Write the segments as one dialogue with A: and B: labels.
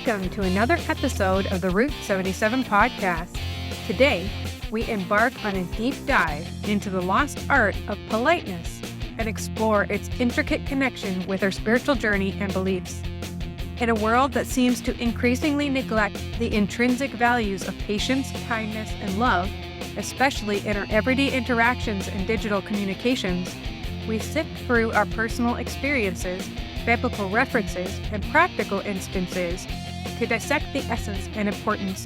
A: Welcome to another episode of the Route 77 podcast. Today, we embark on a deep dive into the lost art of politeness and explore its intricate connection with our spiritual journey and beliefs. In a world that seems to increasingly neglect the intrinsic values of patience, kindness, and love, especially in our everyday interactions and digital communications, we sift through our personal experiences, biblical references, and practical instances to dissect the essence and importance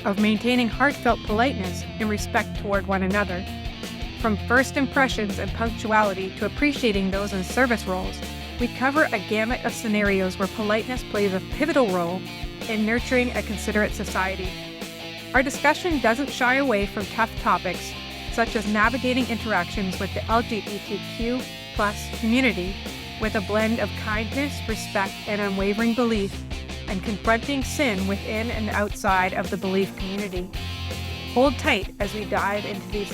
A: of maintaining heartfelt politeness and respect toward one another. From first impressions and punctuality to appreciating those in service roles, we cover a gamut of scenarios where politeness plays a pivotal role in nurturing a considerate society. Our discussion doesn't shy away from tough topics, such as navigating interactions with the LGBTQ+ community with a blend of kindness, respect, and unwavering belief, and confronting sin within and outside of the belief community. Hold tight as we dive into these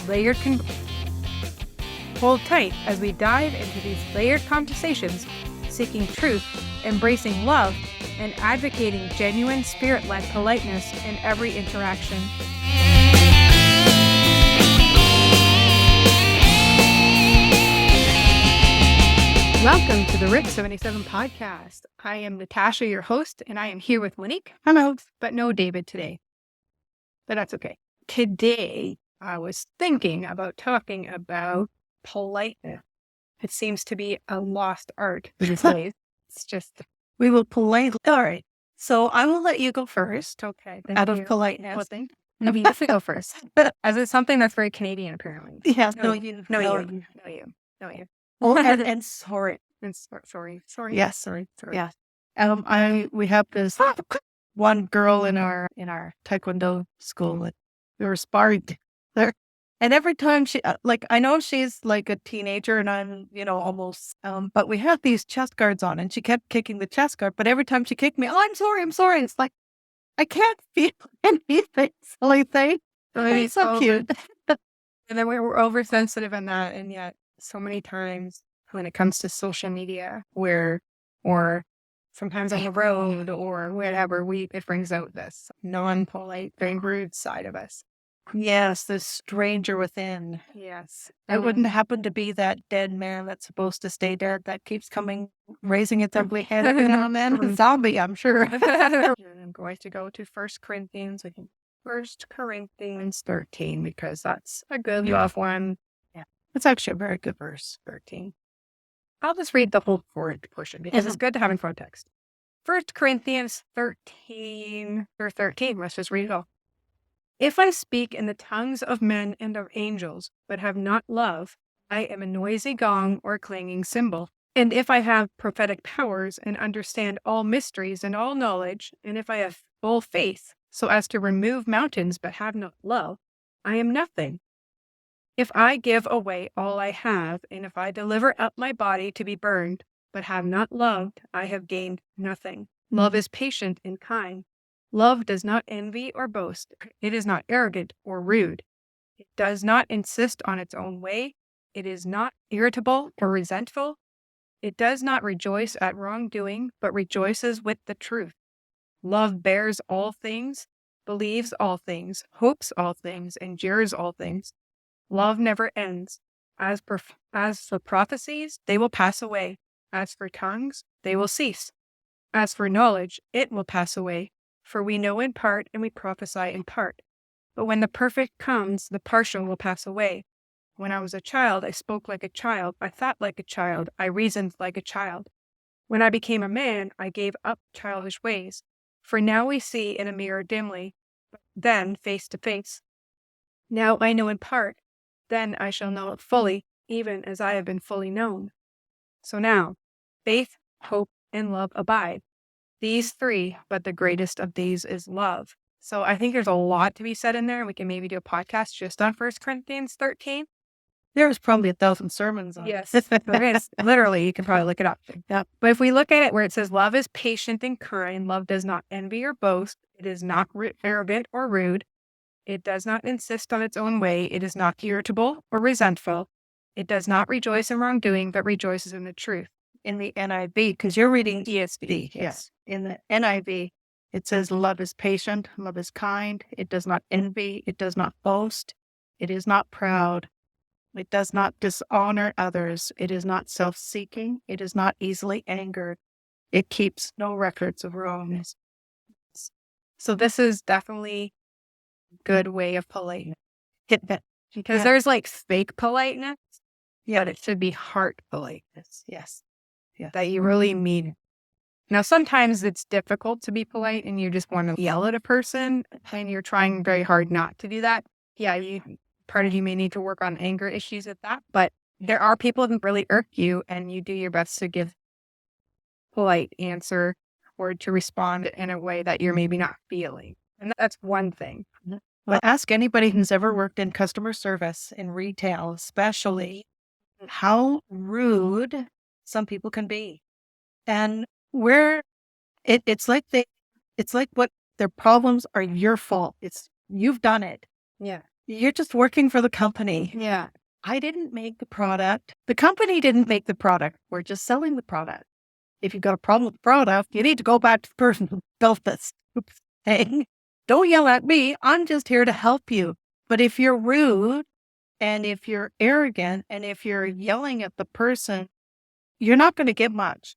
A: layered conversations, seeking truth, embracing love, and advocating genuine spirit-led politeness in every interaction. Welcome to the Route 77 podcast. I am Natasha, your host, and I am here with Monique. Hello. But no David today. But that's okay. Today, I was thinking about talking about politeness. It seems to be a lost art these days. It's just...
B: We will politely. All right. So I will let you go first.
A: Okay.
B: Out of politeness.
A: No, you have to go first. As it's something that's very Canadian, apparently.
B: Yeah.
A: No,
B: you.
A: Oh,
B: and sorry.
A: Sorry.
B: Yes. Sorry. Yeah. We have this one girl in our Taekwondo school, and we were sparring there. And every time she, I know she's like a teenager, and I'm, almost. But we had these chest guards on, and she kept kicking the chest guard. But every time she kicked me, I'm sorry. It's like I can't feel anything. Silly thing. It's so cute.
A: And then we were oversensitive in that, and yet so many times when it comes to social media, or sometimes on the road or whatever, it brings out this non-polite, very rude side of us.
B: Yes, the stranger within.
A: Yes.
B: It wouldn't happen to be that dead man that's supposed to stay dead that keeps raising its ugly head every now and then. Zombie, I'm sure.
A: I'm going to go to 1 Corinthians 13, because that's a good love one.
B: Yeah, it's actually a very good verse, 13.
A: I'll just read the whole portion because it's good to have in context. 1 Corinthians 13, let's just read it all. If I speak in the tongues of men and of angels, but have not love, I am a noisy gong or clanging cymbal. And if I have prophetic powers and understand all mysteries and all knowledge, and if I have full faith so as to remove mountains but have not love, I am nothing. If I give away all I have, and if I deliver up my body to be burned, but have not loved, I have gained nothing. Love is patient and kind. Love does not envy or boast. It is not arrogant or rude. It does not insist on its own way. It is not irritable or resentful. It does not rejoice at wrongdoing, but rejoices with the truth. Love bears all things, believes all things, hopes all things, endures all things. Love never ends. As for prophecies, they will pass away. As for tongues, they will cease. As for knowledge, it will pass away. For we know in part and we prophesy in part. But when the perfect comes, the partial will pass away. When I was a child, I spoke like a child. I thought like a child. I reasoned like a child. When I became a man, I gave up childish ways. For now we see in a mirror dimly, but then face to face. Now I know in part. Then I shall know it fully, even as I have been fully known. So now, faith, hope, and love abide. These three, but the greatest of these is love. So I think there's a lot to be said in there, and we can maybe do a podcast just on 1 Corinthians 13.
B: There's probably 1,000 sermons on it.
A: Yes, there is. Literally, you can probably look it up.
B: Yeah.
A: But if we look at it where it says love is patient and kind, love does not envy or boast, it is not arrogant or rude, it does not insist on its own way, it is not irritable or resentful, it does not rejoice in wrongdoing, but rejoices in the truth.
B: in the NIV, because you're reading
A: ESV.
B: Yes. In the NIV, it says, love is patient, love is kind, it does not envy, it does not boast, it is not proud, it does not dishonor others, it is not self-seeking, it is not easily angered, it keeps no records of wrongs.
A: So this is definitely a good way of politeness. Because
B: Yeah.
A: there's like fake politeness, but it should be heart politeness.
B: Yes.
A: That you really mean. Now, sometimes it's difficult to be polite and you just want to yell at a person and you're trying very hard not to do that. Yeah, part of you may need to work on anger issues with that, but there are people who really irk you and you do your best to give polite answer or to respond in a way that you're maybe not feeling. And that's one thing.
B: Well, ask anybody who's ever worked in customer service in retail, especially, how rude some people can be. And it's like what their problems are your fault. You've done it.
A: Yeah.
B: You're just working for the company.
A: Yeah.
B: I didn't make the product. The company didn't make the product. We're just selling the product. If you've got a problem with the product, you need to go back to the person who built this thing. Don't yell at me. I'm just here to help you. But if you're rude and if you're arrogant and if you're yelling at the person, you're not going to get much.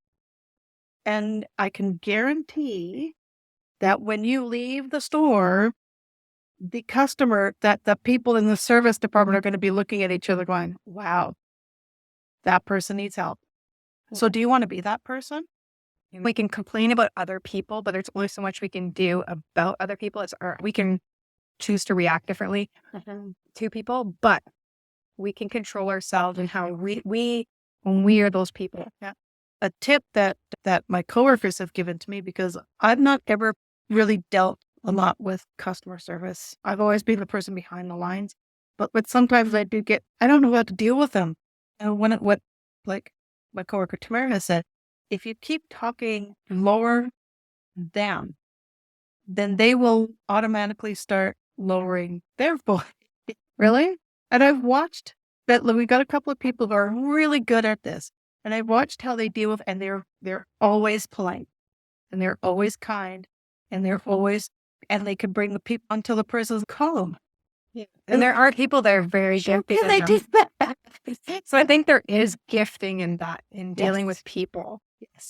B: And I can guarantee that when you leave the store, the people in the service department are going to be looking at each other going, wow, that person needs help. So do you want to be that person?
A: We can complain about other people, but there's only so much we can do about other people. We can choose to react differently to people, but we can control ourselves and how when we are those people.
B: Yeah. A tip that my coworkers have given to me, because I've not ever really dealt a lot with customer service. I've always been the person behind the lines, but sometimes I don't know how to deal with them. And like my coworker Tamara said, if you keep talking lower down, then they will automatically start lowering their voice.
A: Really?
B: And I've watched that we got a couple of people who are really good at this. And I've watched how they deal with, and they're always polite, and they're always kind, and and they can bring the people until the person's calm.
A: Yeah. And there are people that are very gifted.
B: They do that.
A: So I think there is gifting in that, in dealing with people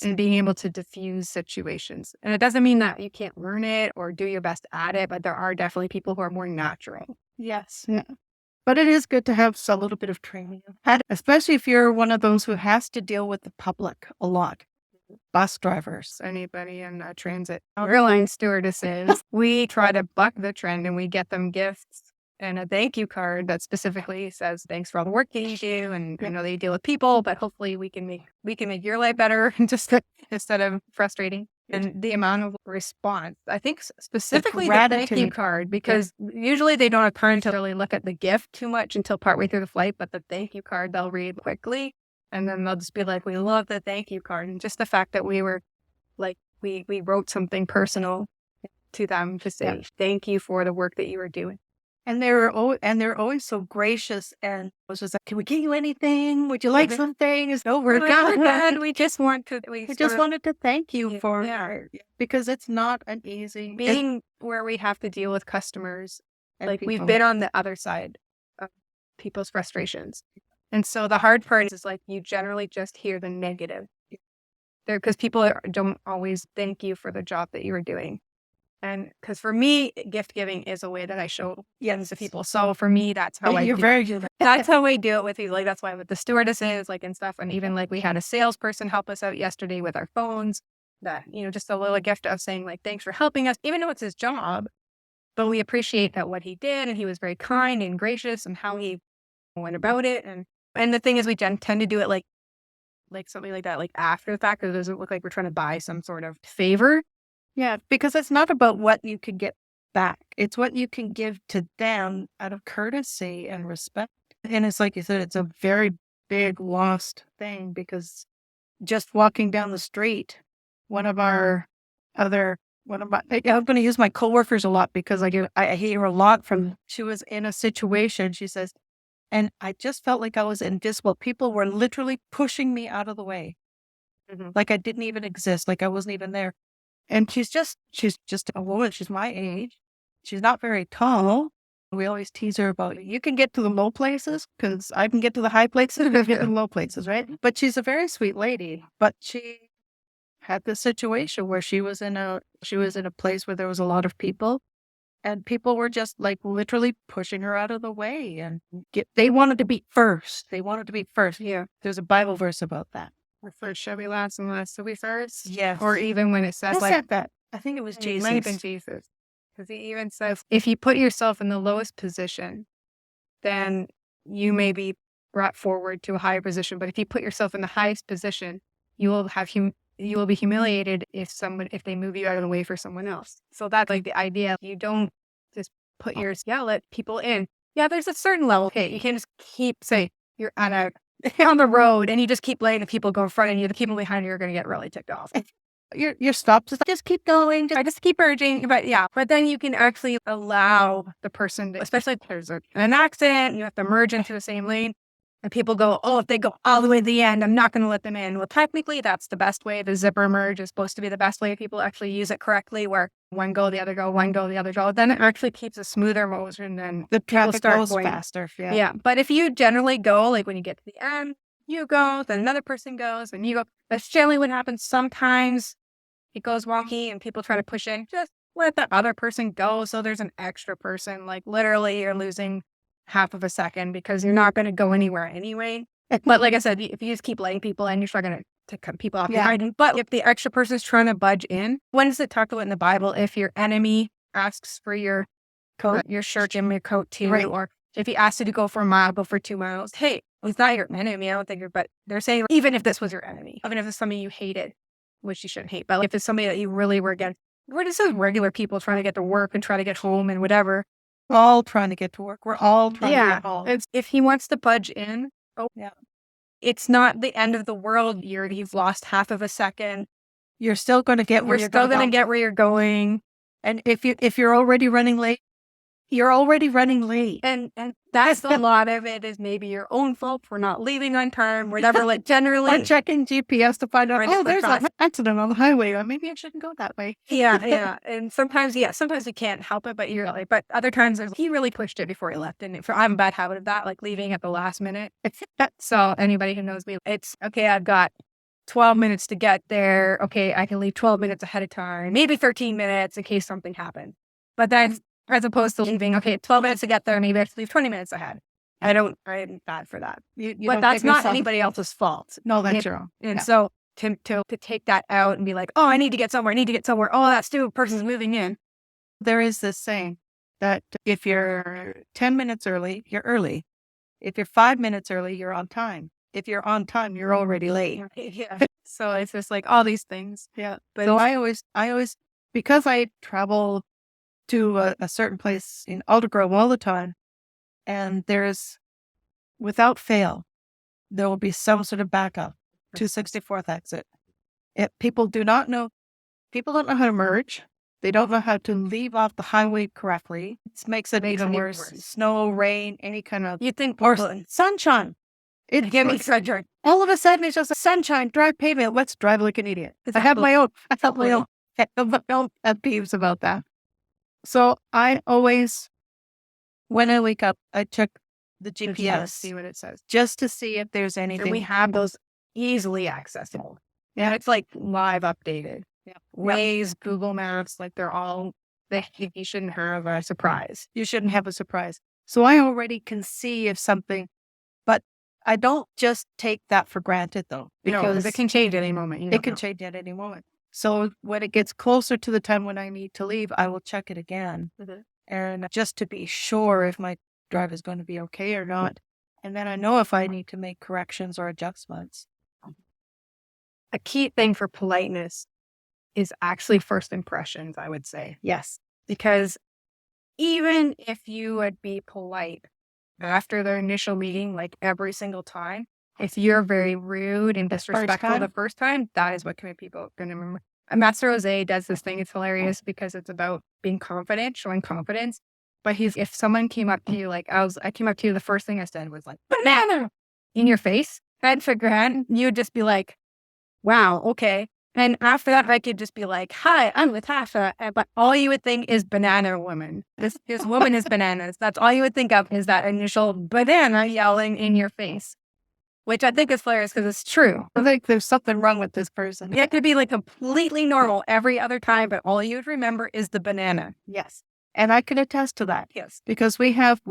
A: and being able to diffuse situations. And it doesn't mean that you can't learn it or do your best at it, but there are definitely people who are more natural.
B: Yes. Yeah. But it is good to have a little bit of training, especially if you're one of those who has to deal with the public a lot. Bus drivers,
A: anybody in transit, airline stewardesses. We try to buck the trend and we get them gifts and a thank you card that specifically says thanks for all the work that you do. And I know that you deal with people, but hopefully we can make your life better instead of frustrating. And the amount of response, I think specifically the thank you card, because usually they don't have time to really look at the gift too much until partway through the flight, but the thank you card they'll read quickly. And then they'll just be like, we love the thank you card. And just the fact that we were like, we wrote something personal to them to say, thank you for the work that you were doing.
B: And they're always so gracious and was just like, can we get you anything? Would you like something? No, we're
A: good. We just wanted
B: to thank you for because it's not an easy
A: being where we have to deal with customers. Like we've been on the other side of people's frustrations. And so the hard part is like you generally just hear the negative there because people don't always thank you for the job that you were doing. And because for me, gift giving is a way that I show to people. So for me, that's how
B: you're very good.
A: That's how I do it with you. Like that's why with the stewardesses, like and stuff, and even like we had a salesperson help us out yesterday with our phones. That just a little gift of saying like thanks for helping us, even though it's his job, but we appreciate that what he did, and he was very kind and gracious, and how he went about it. And the thing is, we tend to do it like something like that, like after the fact, because it doesn't look like we're trying to buy some sort of favor.
B: Yeah, because it's not about what you could get back. It's what you can give to them out of courtesy and respect. And it's like you said, it's a very big lost thing because just walking down the street, I'm going to use my coworkers a lot because I hear a lot from, she was in a situation, she says, and I just felt like I was invisible. People were literally pushing me out of the way. Like I didn't even exist. Like I wasn't even there. And she's just a woman. She's my age. She's not very tall. We always tease her about, you can get to the low places because I can get to the high places and I get to the low places, right? But she's a very sweet lady. But she had this situation where she was in a place where there was a lot of people, and people were just like literally pushing her out of the way, and they wanted to be first. They wanted to be first.
A: Yeah.
B: There's a Bible verse about that.
A: The first shall be last and last shall be first.
B: Yes.
A: Or even when it says
B: Who said that? I think it was
A: it
B: Jesus.
A: might have been Jesus. Because he even says, if you put yourself in the lowest position, then you may be brought forward to a higher position. But if you put yourself in the highest position, you will have you will be humiliated if they move you out of the way for someone else. So that's like the idea. You don't just let people in. Yeah, there's a certain level. Okay, you can just say you're on the road and you just keep letting the people go in front of you. The people behind you are going to get really ticked off.
B: You're stopped. Just keep going.
A: Just keep urging. But then you can actually allow the person, especially if there's an accident, you have to merge into the same lane. And people go, oh, if they go all the way to the end, I'm not going to let them in. Well, technically, that's the best way. The zipper merge is supposed to be the best way. People actually use it correctly, where one go, the other go, one go, the other go. Then it actually keeps a smoother motion, and
B: the traffic goes
A: going
B: faster.
A: Yeah. But if you generally go, like when you get to the end, you go, then another person goes, and you go. That's generally what happens. Sometimes it goes wonky and people try to push in. Just let the other person go. So there's an extra person. Like literally, you're losing half of a second because you're not going to go anywhere anyway. But like I said, if you just keep letting people in, you're still going to cut people off behind you. But if the extra person's trying to budge in, when does it talk about in the Bible? If your enemy asks for your coat, your shirt, give me your coat too. Right. Or if he asks you to go for a mile, go for 2 miles. Hey, it's not your enemy. I don't think but they're saying even if this was your enemy, even if it's somebody you hated, which you shouldn't hate, but if it's somebody that you really were against, we're just regular people trying to get to work and try to get home and whatever.
B: We're all trying to get to work. We're all trying to get home.
A: If he wants to budge in, it's not the end of the world. You've lost half of a second.
B: You're still going to get where you're going.
A: You're still going to get where you're going.
B: And if you're already running late, you're already running late.
A: And that's a lot of it is maybe your own fault for not leaving on time, whatever. Like generally,
B: or checking GPS to find out, there's an accident on the highway. Or maybe I shouldn't go that way.
A: Yeah. And sometimes we can't help it, but other times he really pushed it before he left. And I have a bad habit of that, like leaving at the last minute. So anybody who knows me, it's okay. I've got 12 minutes to get there. Okay, I can leave 12 minutes ahead of time, maybe 13 minutes in case something happens. But then, as opposed to leaving, 12 minutes to get there, maybe I have to leave 20 minutes ahead. I'm bad for that. But that's not anybody else's fault.
B: No, that's your own.
A: And so to take that out and be like, oh, I need to get somewhere. Oh, that stupid person's moving in.
B: There is this saying that if you're 10 minutes early, you're early. If you're 5 minutes early, you're on time. If you're on time, you're already late.
A: Yeah. So it's just like all these things.
B: Yeah. But so I always, because I travel to a certain place in Aldergrove all the time, and without fail, there will be some sort of backup. 264th exit. People don't know how to merge. They don't know how to leave off the highway correctly. It makes it even worse. Snow, rain, any kind of...
A: You think...
B: Or sunshine.
A: It gives me sunshine.
B: All of a sudden, it's just a sunshine, dry pavement. Let's drive like an idiot. I have my own pet peeves about that. So I always, when I wake up, I check the GPS,
A: see what it says,
B: just to see if there's anything.
A: And we have those easily accessible. Yeah, it's like live updated. Yeah, Waze, Google Maps, like you shouldn't have a surprise.
B: You shouldn't have a surprise. So I already can see if something, but I don't just take that for granted though,
A: because it can change at any moment.
B: It can change at any moment. So when it gets closer to the time when I need to leave, I will check it again. Mm-hmm. And just to be sure if my drive is going to be okay or not. And then I know if I need to make corrections or adjustments.
A: A key thing for politeness is actually first impressions, I would say.
B: Yes.
A: Because even if you would be polite after the initial meeting, like every single time, if you're very rude and disrespectful the first time, that is what people are going to remember. Master Jose does this thing. It's hilarious because it's about being confident, showing confidence. But if someone came up to you, like I came up to you, the first thing I said was like, banana in your face, head for grand, you would just be like, wow, okay. And after that, I could just be like, hi, I'm Latasha. But all you would think is banana woman. This woman is bananas. That's all you would think of is that initial banana yelling in your face, which I think is hilarious because it's true.
B: I think there's something wrong with this person.
A: Yeah, it could be like completely normal every other time, but all you would remember is the banana.
B: Yes. And I can attest to that.
A: Yes.
B: Because we have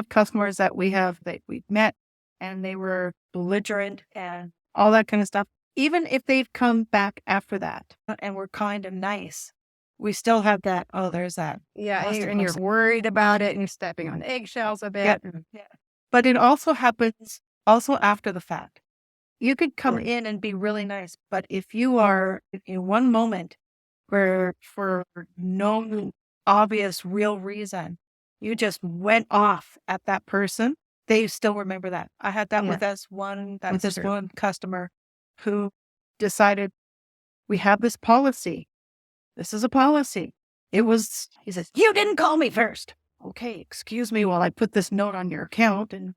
B: customers that we've met and they were belligerent and all that kind of stuff. Even if they've come back after that and we're kind of nice, we still have that, oh, there's that.
A: Yeah, and you're worried about it and you're stepping on eggshells a bit.
B: Yeah. But it also happens also after the fact. You could come in and be really nice, but if you are in one moment where for no obvious real reason, you just went off at that person, they still remember that. I had that with one customer who decided we have this policy. This is a policy. He says, you didn't call me first. Okay, excuse me while I put this note on your account. And,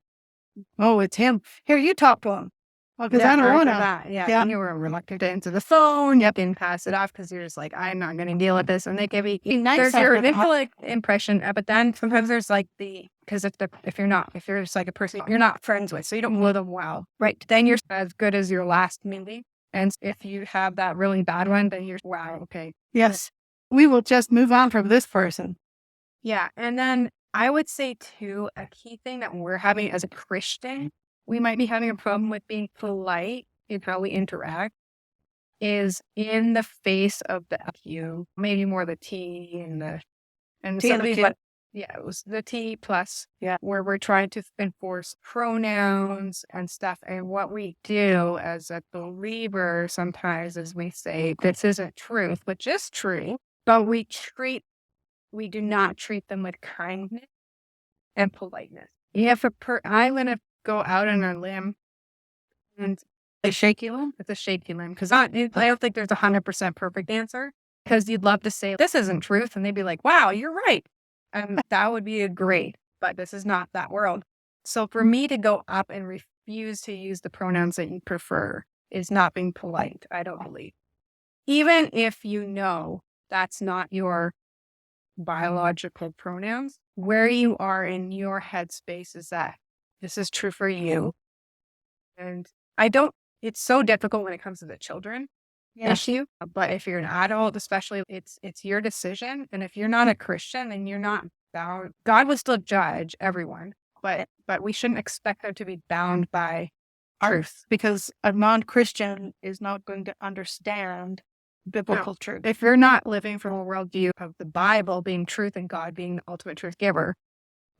B: oh, it's him. Here, you talk to him. Because I don't want to.
A: Yeah. And you were reluctant to answer the phone. You didn't pass it off because you're just like, I'm not going to deal with this. And they give you there's your initial impression. But then sometimes there's like because if you're just like a person you're not friends with, so you don't know them well, right? Then you're as good as your last meeting. And if you have that really bad one, then you're, wow, okay.
B: Yes. We will just move on from this person.
A: Yeah. And then I would say too, a key thing that we're having as a Christian, we might be having a problem with being polite in how we interact is in the face of the you, maybe more the T and the T, yeah, it was the T plus, where we're trying to enforce pronouns and stuff. And what we do as a believer sometimes is we say, this isn't truth, which is true, but we do not treat them with kindness and politeness. If I'm going to go out on a limb and
B: a shaky limb?
A: It's a shaky limb because I don't think there's 100% perfect answer because you'd love to say, this isn't truth. And they'd be like, wow, you're right. And that would be great, but this is not that world. So for me to go up and refuse to use the pronouns that you prefer is not being polite, I don't believe. Even if you know that's not your biological pronouns, where you are in your headspace is that this is true for you. And it's so difficult when it comes to the children issue, but if you're an adult, especially, it's your decision. And if you're not a Christian, then you're not bound. God will still judge everyone, but we shouldn't expect them to be bound by truth
B: because a non-Christian is not going to understand biblical truth.
A: If you're not living from a worldview of the Bible being truth and God being the ultimate truth giver,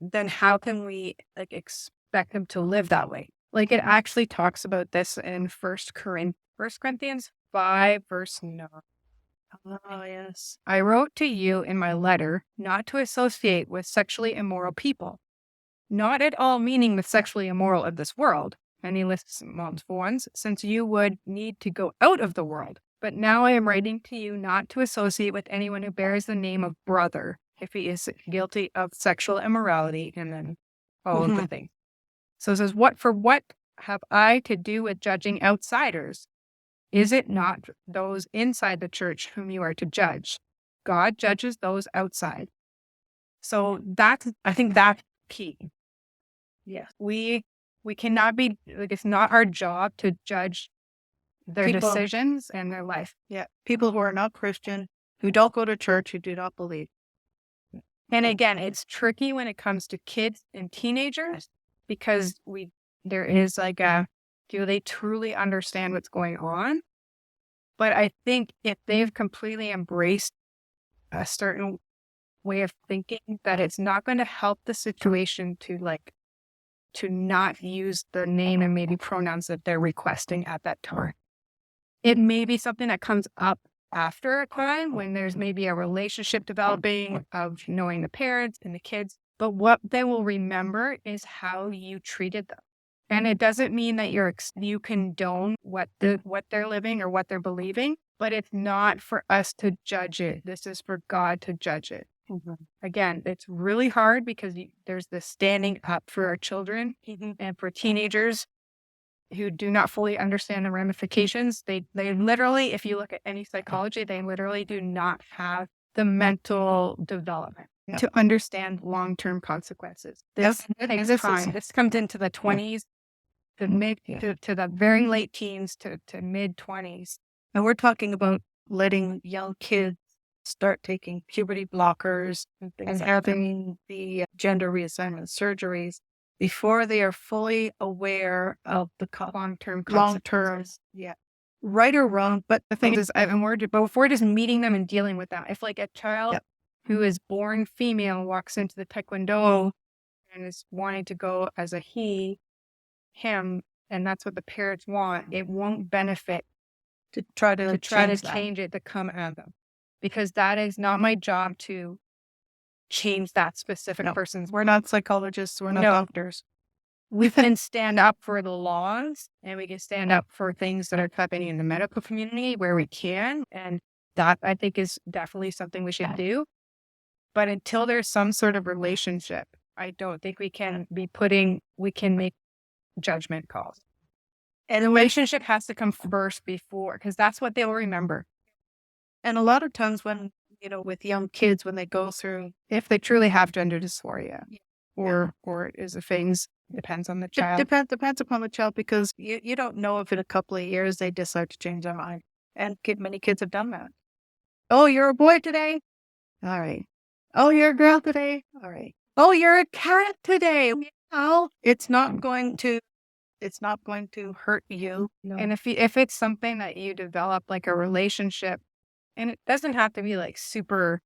A: then how can we expect them to live that way? Like it actually talks about this in 1 Corinthians 5, verse 9.
B: Oh, yes.
A: I wrote to you in my letter not to associate with sexually immoral people, not at all meaning the sexually immoral of this world. And he lists multiple ones, since you would need to go out of the world. But now I am writing to you not to associate with anyone who bears the name of brother, if he is guilty of sexual immorality, and then all of the things. So it says, what have I to do with judging outsiders? Is it not those inside the church whom you are to judge? God judges those outside. So I think that's key. Yes. We cannot be, it's not our job to judge their decisions and their life.
B: Yeah. People who are not Christian, who don't go to church, who do not believe.
A: And again, it's tricky when it comes to kids and teenagers because there is do they truly understand what's going on? But I think if they've completely embraced a certain way of thinking, that it's not going to help the situation to not use the name and maybe pronouns that they're requesting at that time. It may be something that comes up after a time when there's maybe a relationship developing of knowing the parents and the kids. But what they will remember is how you treated them. And it doesn't mean that you condone what they're living or what they're believing, but it's not for us to judge it. This is for God to judge it. Mm-hmm. Again, it's really hard because there's this standing up for our children and for teenagers. who do not fully understand the ramifications. They literally, if you look at any psychology, they literally do not have the mental development to understand long-term consequences. This takes time. This comes into the 20s, to the very late teens to mid 20s.
B: And we're talking about letting young kids start taking puberty blockers and having the gender reassignment surgeries before they are fully aware of the
A: long-term
B: yeah, right or wrong. But
A: the thing is, before just meeting them and dealing with that, if like a child who is born female walks into the Taekwondo and is wanting to go as a him, and that's what the parents want, it won't benefit
B: to try to
A: change it to come at them, because that is not my job to change that specific person's.
B: We're not psychologists. We're not doctors.
A: We can stand up for the laws, and we can stand up for things that are happening in the medical community where we can. And that, I think, is definitely something we should do. But until there's some sort of relationship, I don't think we can make judgment calls. And the relationship has to come first before, because that's what they'll remember.
B: And a lot of times when, with young kids, when they go through,
A: if they truly have gender dysphoria or is the things, depends on the child.
B: Depends upon the child, because you don't know if in a couple of years they decide to change their mind. And many kids have done that.
A: Oh, you're a boy today?
B: All right.
A: Oh, you're a girl today?
B: All right.
A: Oh, you're a cat today?
B: It's not going to hurt you.
A: No. And if it's something that you develop, like a relationship, and it doesn't have to be like super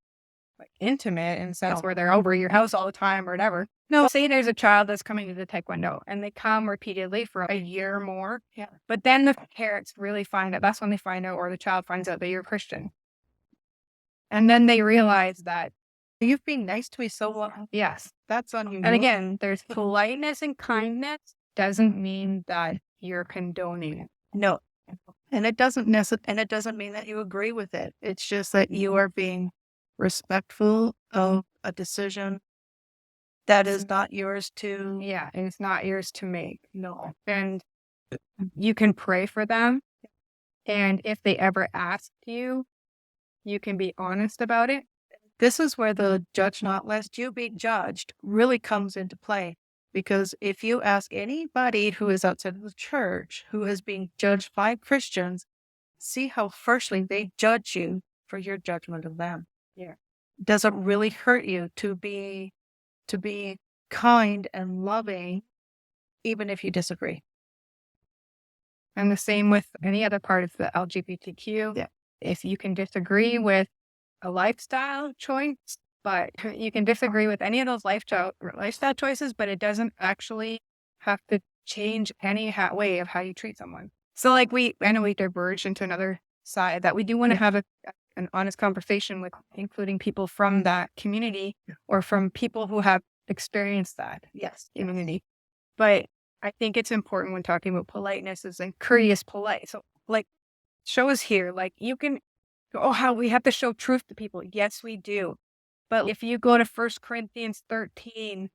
A: like intimate in the sense where they're over your house all the time or whatever. No, say there's a child that's coming to the Taekwondo and they come repeatedly for a year or more.
B: Yeah.
A: But then the parents really find out, that's when they find out, or the child finds out that you're Christian. And then they realize that
B: you've been nice to me so long.
A: Yes.
B: That's on you.
A: And again, there's politeness and kindness doesn't mean that you're condoning it.
B: No. And it doesn't mean that you agree with it. It's just that you are being respectful of a decision that is not yours to.
A: Yeah, and it's not yours to make.
B: No.
A: And you can pray for them. And if they ever ask you, you can be honest about it.
B: This is where the judge not lest you be judged really comes into play. Because if you ask anybody who is outside of the church who is being judged by Christians, see how firstly they judge you for your judgment of them.
A: Yeah.
B: Does it really hurt you to be kind and loving, even if you disagree?
A: And the same with any other part of the LGBTQ.
B: Yeah.
A: If you can disagree with a lifestyle choice, but you can disagree with any of those lifestyle choices, but it doesn't actually have to change any way of how you treat someone. So like I know we diverged into another side that we do want to have an honest conversation with, including people from that community or from people who have experienced that community. But I think it's important when talking about politeness is like courteous polite. So like shows here, like you can go, how we have to show truth to people. Yes, we do. But if you go to 1 Corinthians 13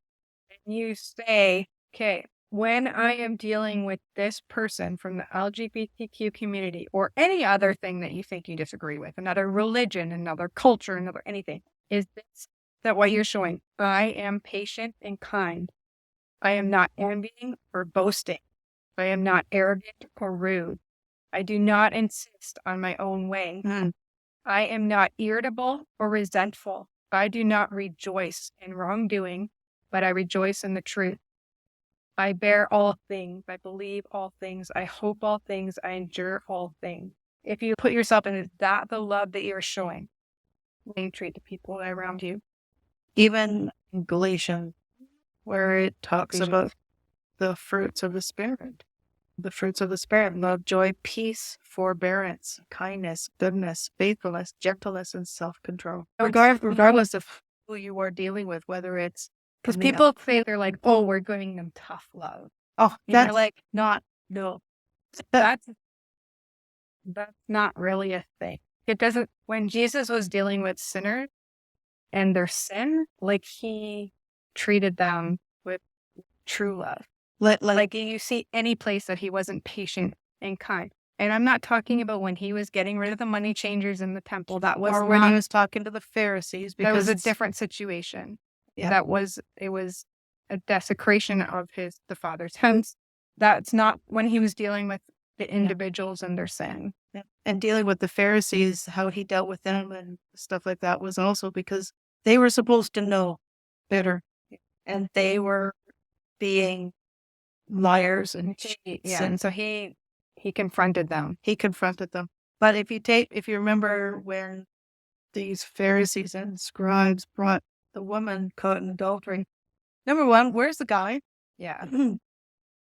A: and you say, okay, when I am dealing with this person from the LGBTQ community or any other thing that you think you disagree with, another religion, another culture, another anything, is this that what you're showing? I am patient and kind. I am not envying or boasting. I am not arrogant or rude. I do not insist on my own way. I am not irritable or resentful. I do not rejoice in wrongdoing, but I rejoice in the truth. I bear all things. I believe all things. I hope all things. I endure all things. If you put yourself in, is that the love that you're showing when you treat the people around you?
B: Even in Galatians, where it talks about the fruits of the Spirit. The fruits of the Spirit: love, joy, peace, forbearance, kindness, goodness, faithfulness, gentleness, and self-control. Regardless of who you are dealing with, whether it's...
A: Because people say they're like, oh, we're giving them tough love.
B: Oh, that's
A: like,
B: not... No.
A: That's not really a thing. It doesn't... When Jesus was dealing with sinners and their sin, like he treated them with true love. Like you see any place that he wasn't patient and kind. And I'm not talking about when he was getting rid of the money changers in the temple. That was
B: or
A: not,
B: when he was talking to the Pharisees,
A: that was
B: because
A: a different situation.
B: Yeah.
A: It was a desecration of the Father's house. That's not when he was dealing with the individuals and their sin.
B: Yeah. And dealing with the Pharisees, how he dealt with them and stuff like that was also because they were supposed to know better, and they were being liars and cheats.
A: And so he confronted them.
B: He confronted them. But if you remember when these Pharisees and scribes brought the woman caught in adultery, number one, where's the guy?
A: Yeah.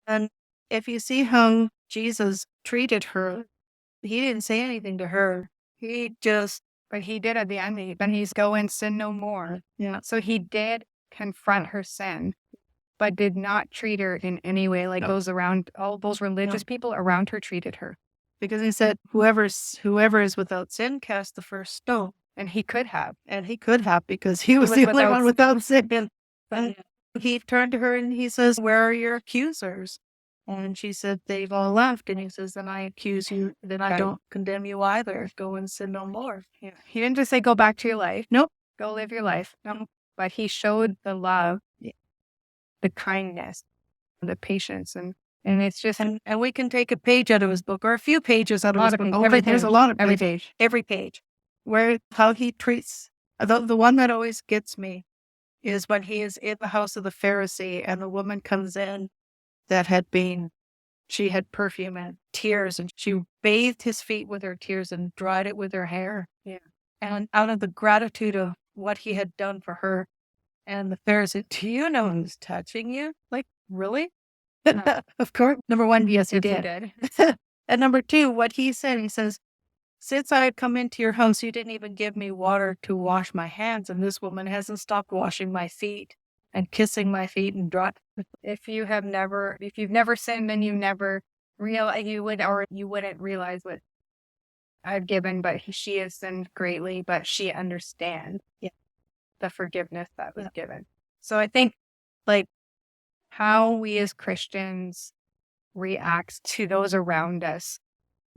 B: And if you see how Jesus treated her, he didn't say anything to her.
A: But he did at the end. Then he's go and sin no more.
B: Yeah.
A: So he did confront her sin, but did not treat her in any way like those around, all those religious people around her treated her.
B: Because he said, whoever is without sin, cast the first stone.
A: And he could have.
B: Because he was the only one without sin. And he turned to her and he says, where are your accusers? And she said, they've all left. And he says, then I accuse you, then I don't condemn you either. Go and sin no more.
A: Yeah. He didn't just say, go back to your life.
B: Nope.
A: Go live your life. No. But he showed the love, the kindness, the patience. And it's just...
B: And we can take a page out of his book, or a few pages out of his book.
A: There's a lot of pages.
B: Every page. Where how he treats... The one that always gets me is when he is in the house of the Pharisee and the woman comes in that she had perfume and tears, and she bathed his feet with her tears and dried it with her hair.
A: Yeah.
B: And out of the gratitude of what he had done for her, and the Pharisee, do you know who's touching you? Like, really?
A: No.
B: Of course. Number one, yes, he
A: Yes,
B: did.
A: he did.
B: And number two, what he says, since I had come into your house, you didn't even give me water to wash my hands, and this woman hasn't stopped washing my feet and kissing my feet and dry.
A: If you've never sinned, then you never you wouldn't realize what I've given, but she has sinned greatly, but she understands the forgiveness that was given. So I think, like, how we as Christians react to those around us.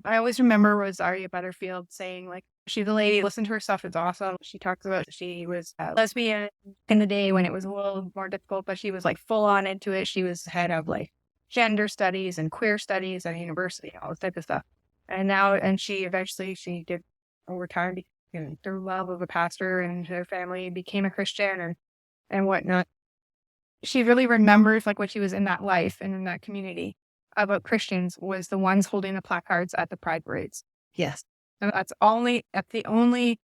A: I always remember Rosaria Butterfield saying, like, she's a lady, listen to her stuff, it's awesome. She talks about she was a lesbian in the day when it was a little more difficult, but she was like full on into it. She was head of like gender studies and queer studies at university, all this type of stuff. And she did over time, through love of a pastor, and her family became a Christian and whatnot. She really remembers, like, when she was in that life and in that community about Christians, was the ones holding the placards at the pride parades.
B: Yes.
A: And that's the only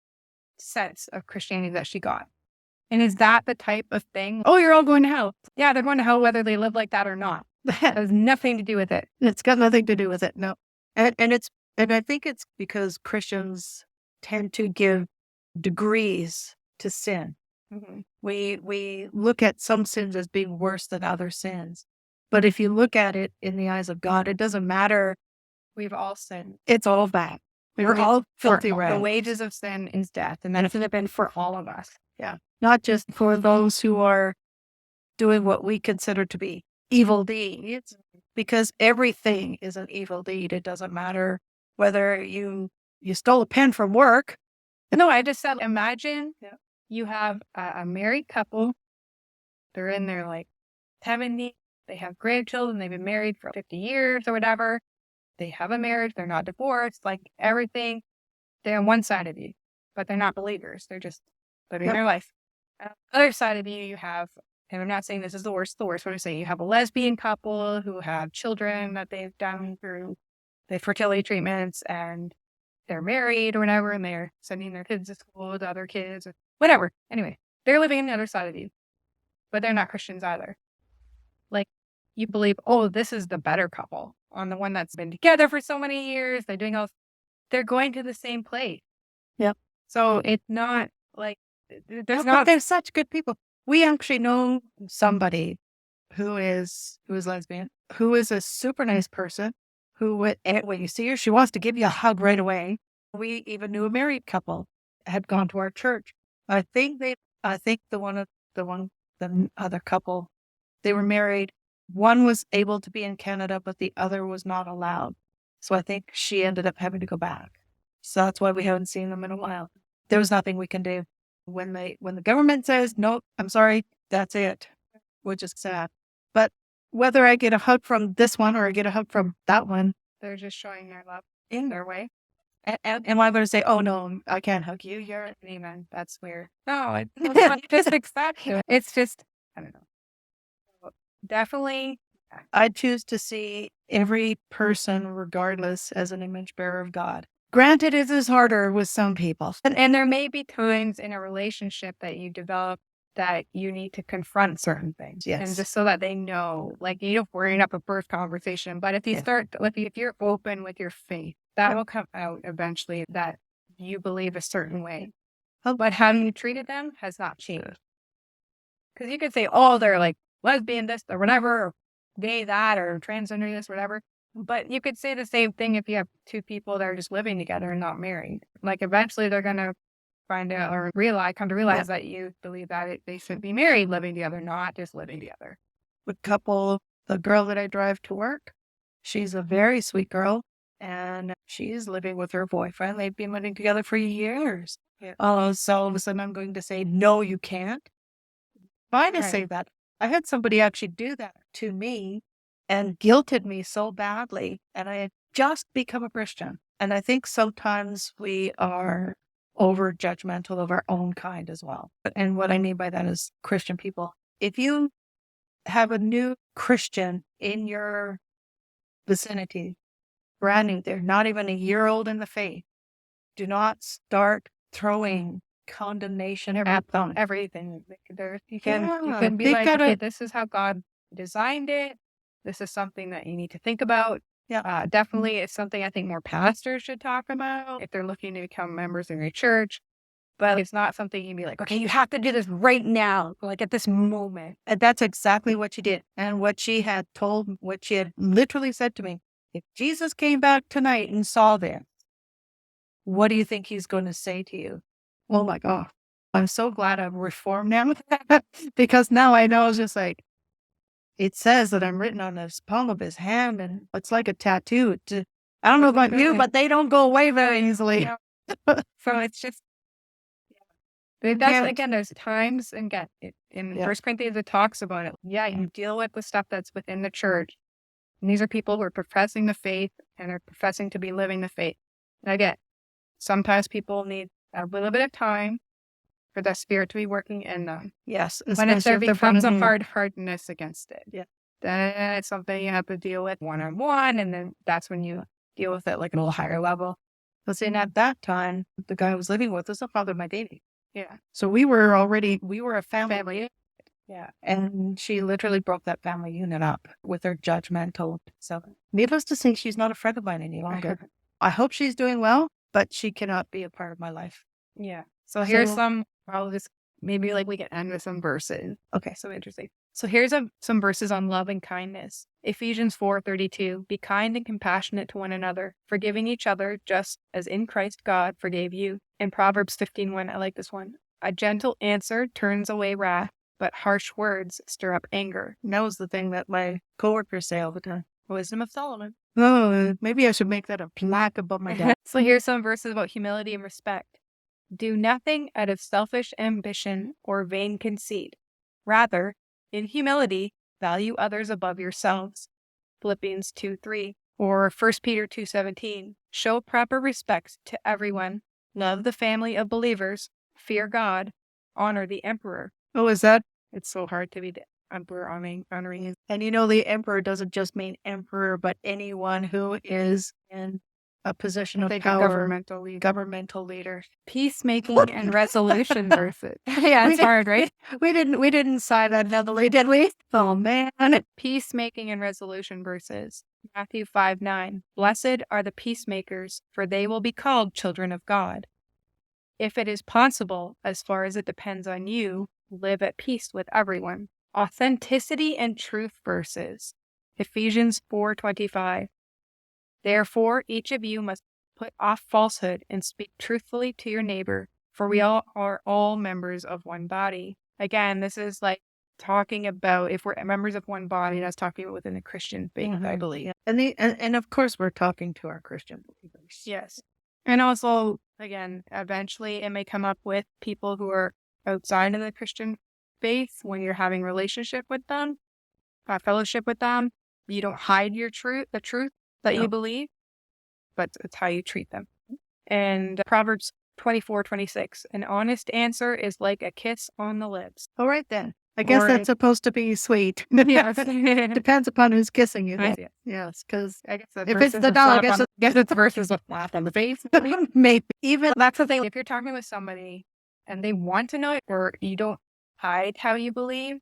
A: sense of Christianity that she got. And is that the type of thing? Oh, you're all going to hell. Yeah, they're going to hell whether they live like that or not. That has nothing to do with it.
B: It's got nothing to do with it. No. And I think it's because Christians tend to give degrees to sin.
A: Mm-hmm.
B: We look at some sins as being worse than other sins. But if you look at it in the eyes of God, it doesn't matter.
A: We've all sinned.
B: It's all bad. We're all filthy rags.
A: The wages of sin is death, and that should have been for all of us.
B: Yeah. Not just for those who are doing what we consider to be evil deeds, because everything is an evil deed. It doesn't matter whether you stole a pen from work.
A: No, I just said, imagine you have a married couple. They're in their like 70s. They have grandchildren. They've been married for 50 years or whatever. They have a marriage. They're not divorced. Like everything, they're on one side of you, but they're not believers. They're just living their life. On the other side of you have, and I'm not saying this is the worst, what I'm saying, you have a lesbian couple who have children that they've done through the fertility treatments, and they're married or whatever, and they're sending their kids to school with other kids or whatever. Anyway, they're living on the other side of you, but they're not Christians either. Like, you believe, oh, this is the better couple, on the one that's been together for so many years. They're going to the same place.
B: Yep.
A: So it's not like,
B: there's such good people. We actually know somebody who is lesbian, who is a super nice person, who when you see her, she wants to give you a hug right away. We even knew a married couple had gone to our church. I think the other couple, they were married one was able to be in Canada, but the other was not allowed. So I think she ended up having to go back. So that's why we haven't seen them in a while. There was nothing we can do. When the government says, nope, I'm sorry, that's it, which is sad. But whether I get a hug from this one or I get a hug from that one,
A: they're just showing their love in their way.
B: am I going to say, oh, no, I can't hug you? You're
A: an amen. That's weird. No, it's just accept it. It's just, I don't know. Definitely.
B: I choose to see every person, regardless, as an image bearer of God. Granted, it is harder with some people.
A: And there may be times in a relationship that you develop that you need to confront certain things.
B: Yes.
A: And just so that they know, like, you don't bring up a first conversation, but if you start, if you're open with your faith, that will come out eventually that you believe a certain way. But how you treated them has not changed. Because you could say, oh, they're like lesbian this or whatever, or gay that, or transgender this, whatever. But you could say the same thing if you have two people that are just living together and not married. Like, eventually they're going to find out or come to realize that you believe that they should be married, living together, not just living together.
B: The girl that I drive to work, she's a very sweet girl, and she's living with her boyfriend. They've been living together for years. Yeah. So all of a sudden I'm going to say, no, you can't. Fine to say that. I had somebody actually do that to me and guilted me so badly, and I had just become a Christian. And I think sometimes we are over judgmental of our own kind as well. And what I mean by that is Christian people. If you have a new Christian in your vicinity, brand new, they're not even a year old in the faith, do not start throwing condemnation at them.
A: Everything. You can be like, okay, this is how God designed it. This is something that you need to think about.
B: Yeah.
A: Definitely, it's something I think more pastors should talk about if they're looking to become members in your church. But it's not something you'd be like, okay, you have to do this right now, like at this moment.
B: And that's exactly what she did. And what she had literally said to me, if Jesus came back tonight and saw this, what do you think he's going to say to you? Oh my God. I'm so glad I've reformed now because now I know it's just like, it says that I'm written on the palm of his hand and it's like a tattoo. I don't know about you, but they don't go away very easily.
A: Yeah. So it's just, again, there's times, and in 1 Corinthians, it talks about it. Yeah, you deal with the stuff that's within the church. And these are people who are professing the faith and are professing to be living the faith. And again, sometimes people need a little bit of time for the Spirit to be working in them.
B: Yes.
A: When there becomes a hardness against it, then it's something you have to deal with one-on-one, and then that's when you deal with it like at a little higher level.
B: But then at that time, the guy I was living with was the father of my baby.
A: Yeah.
B: So we were a family. Yeah. And she literally broke that family unit up with her judgmental. So needless to say, she's not a friend of mine any longer. I hope she's doing well, but she cannot be a part of my life.
A: Yeah. So here's maybe like we can end with some verses.
B: Okay.
A: So interesting. So here's some verses on love and kindness. Ephesians 4:32, be kind and compassionate to one another, forgiving each other just as in Christ God forgave you. In Proverbs 15:1, I like this one. A gentle answer turns away wrath, but harsh words stir up anger.
B: And that was the thing that my coworkers say all the time.
A: Wisdom of Solomon.
B: Oh, maybe I should make that a plaque above my desk.
A: So here's some verses about humility and respect. Do nothing out of selfish ambition or vain conceit. Rather, in humility, value others above yourselves. Philippians 2:3. Or 1 Peter 2:17. Show proper respect to everyone. Love the family of believers. Fear God. Honor the emperor.
B: Oh, is that?
A: It's so hard to be the emperor honoring his.
B: And the emperor doesn't just mean emperor, but anyone who is in a position of power. Governmental leader.
A: Peacemaking and resolution verses. Yeah, it's hard, right?
B: We didn't sign that heavily, did we? Oh man.
A: Peacemaking and resolution verses. Matthew 5:9. Blessed are the peacemakers, for they will be called children of God. If it is possible, as far as it depends on you, live at peace with everyone. Authenticity and truth verses. Ephesians 4:25. Therefore, each of you must put off falsehood and speak truthfully to your neighbor, for we all are all members of one body. Again, this is like talking about if we're members of one body, that's talking about within the Christian faith, I believe.
B: Yeah. And of course, we're talking to our Christian believers.
A: Yes. And also, again, eventually it may come up with people who are outside of the Christian faith when you're having relationship with them, fellowship with them. You don't hide the truth that you believe, but it's how you treat them. And Proverbs 24:26, an honest answer is like a kiss on the lips.
B: All right, then. I guess that's supposed to be sweet. Depends upon who's kissing you. Yes, because
A: I guess
B: if it's the dog, I
A: guess it's versus a slap on the face.
B: Maybe. Even
A: that's the thing. If you're talking with somebody and they want to know it, or you don't hide how you believe,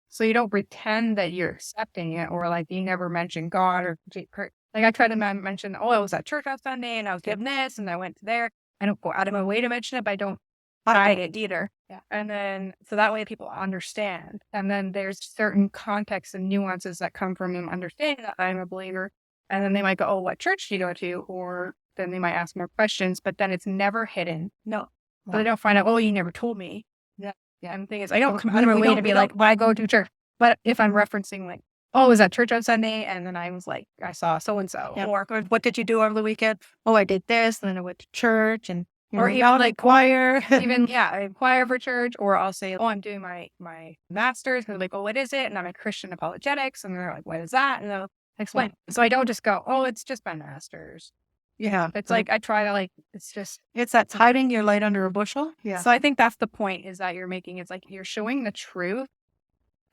A: so you don't pretend that you're accepting it, or like you never mention God or like I try to mention, I was at church on Sunday and I was doing this and I went to there. I don't go out of my way to mention it, but I don't hide it either.
B: Yeah.
A: And then, so that way people understand. And then there's certain contexts and nuances that come from them understanding that I'm a believer. And then they might go, what church do you go to? Or then they might ask more questions, but then it's never hidden. No. So they don't find out, you never told me. Yeah. And the thing is, I don't come out of my way to be like, I go to church. But if I'm referencing like, I was at church on Sunday, and then I was like, I saw so-and-so.
B: Yeah. Or what did you do over the weekend? I did this, and then I went to church, and
A: or even like choir. I choir for church, or I'll say, I'm doing my master's. And they're like, what is it? And I'm a Christian apologetics. And they're like, what is that? And they'll explain. So I don't just go, it's just my master's.
B: Yeah.
A: It's like, I try to
B: it's that hiding your light under a bushel. Yeah.
A: So I think that's the point is that you're making. It's like you're showing the truth,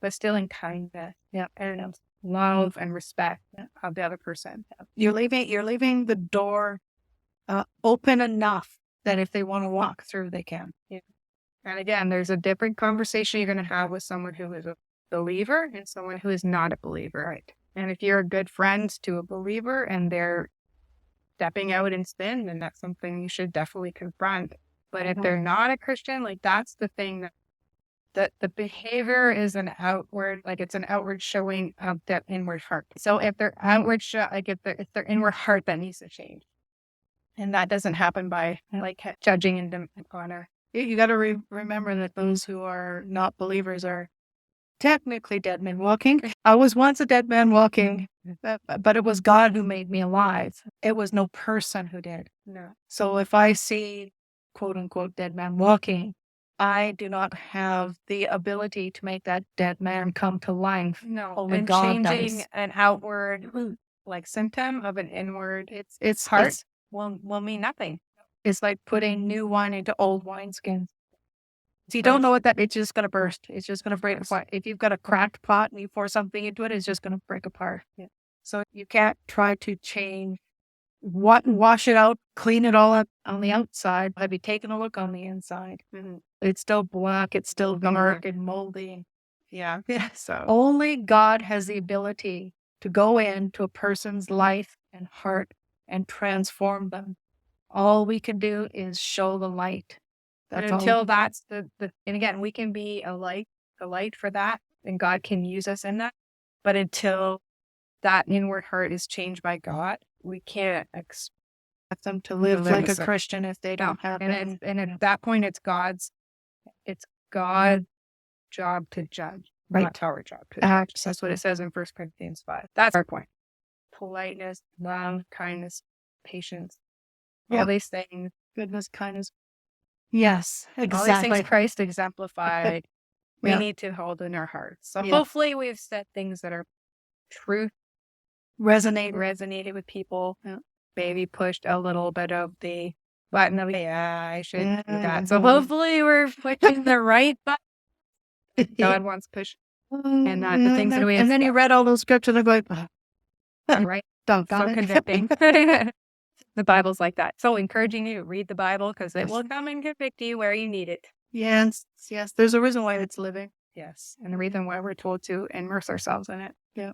A: but still in kindness.
B: Yeah.
A: And love and respect of the other person.
B: You're leaving the door open enough that if they want to walk through, they can.
A: Yeah. And again, there's a different conversation you're going to have with someone who is a believer and someone who is not a believer. Right. And if you're a good friend to a believer and they're stepping out in sin, then that's something you should definitely confront. But if they're not a Christian, like that's the thing that the behavior is an outward, like it's an outward showing of that inward heart. So if they're outward, it's their inward heart that needs to change. And that doesn't happen by like judging and honor.
B: You got to remember that those who are not believers are technically dead men walking. I was once a dead man walking, but it was God who made me alive. It was no person who did.
A: No.
B: So if I see quote unquote dead man walking, I do not have the ability to make that dead man come to life.
A: No.
B: Only
A: and
B: God
A: changing
B: does.
A: an outward like symptom of an inward it's heart will mean nothing.
B: It's like putting new wine into old wineskins. So you don't know what it's just going to burst. It's just going to break apart. If you've got a cracked pot and you pour something into it, it's just going to break apart.
A: Yeah.
B: So you can't try to change wash it out, clean it all up on the outside. Have you taken a look on the inside?
A: Mm-hmm.
B: It's still black. It's still dark and moldy.
A: Yeah.
B: So only God has the ability to go into a person's life and heart and transform them. All we can do is show the light.
A: That's until that's the and again, we can be a light for that, and God can use us in that. But until that inward heart is changed by God, we can't expect
B: them to live like a Christian if they don't have it.
A: And at that point, it's God's job to judge,
B: right?
A: Not our job to judge. That's what it says in 1 Corinthians 5. That's our point. Politeness, love, kindness, patience, all these things.
B: Goodness, kindness. Yes, exactly.
A: All these things Christ exemplified, we need to hold in our hearts. So hopefully we've said things that are truth, resonated with people. Yeah. Maybe pushed a little bit of the button of, I should do that. So hopefully we're pushing the right button. God wants to push. And not the things that we
B: And then you read all those scriptures and like,
A: right.
B: So
A: convicting. The Bible's like that. So encouraging you to read the Bible because it will come and convict you where you need it.
B: Yes. There's a reason why it's living.
A: Yes. And the reason why we're told to immerse ourselves in it.
B: Yeah.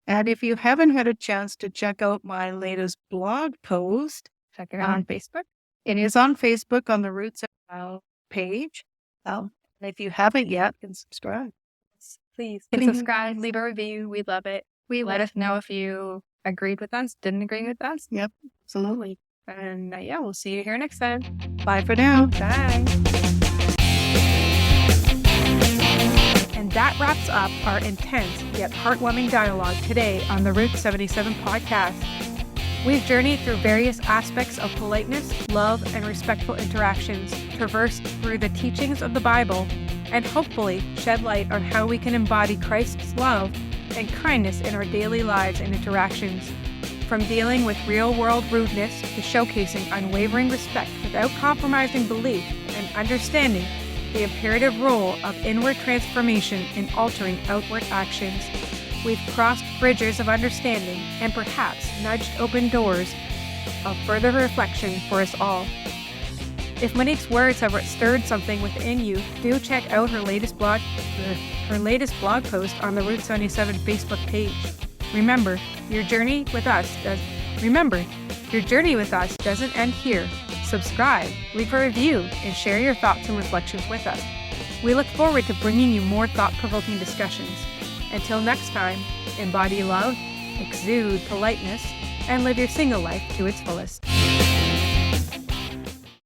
B: And if you haven't had a chance to check out my latest blog post,
A: check it out on Facebook.
B: It is on Facebook on the Roots page. And if you haven't yet, you can subscribe.
A: Please subscribe, leave a review. We love it. Let us know if you agreed with us, didn't agree with us.
B: Yep, absolutely.
A: And we'll see you here next time.
B: Bye for now.
A: Bye. that wraps up our intense yet heartwarming dialogue today on the Route 77 podcast. We've journeyed through various aspects of politeness, love, and respectful interactions, traversed through the teachings of the Bible, and hopefully shed light on how we can embody Christ's love and kindness in our daily lives and interactions. From dealing with real-world rudeness to showcasing unwavering respect without compromising belief and understanding the imperative role of inward transformation in altering outward actions, we've crossed bridges of understanding and perhaps nudged open doors of further reflection for us all. If Monique's words have stirred something within you, do check out her latest blog post on the Route 77 Facebook page. Remember, your journey with us doesn't end here. Subscribe, leave a review, and share your thoughts and reflections with us. We look forward to bringing you more thought-provoking discussions. Until next time, embody love, exude politeness, and live your single life to its fullest.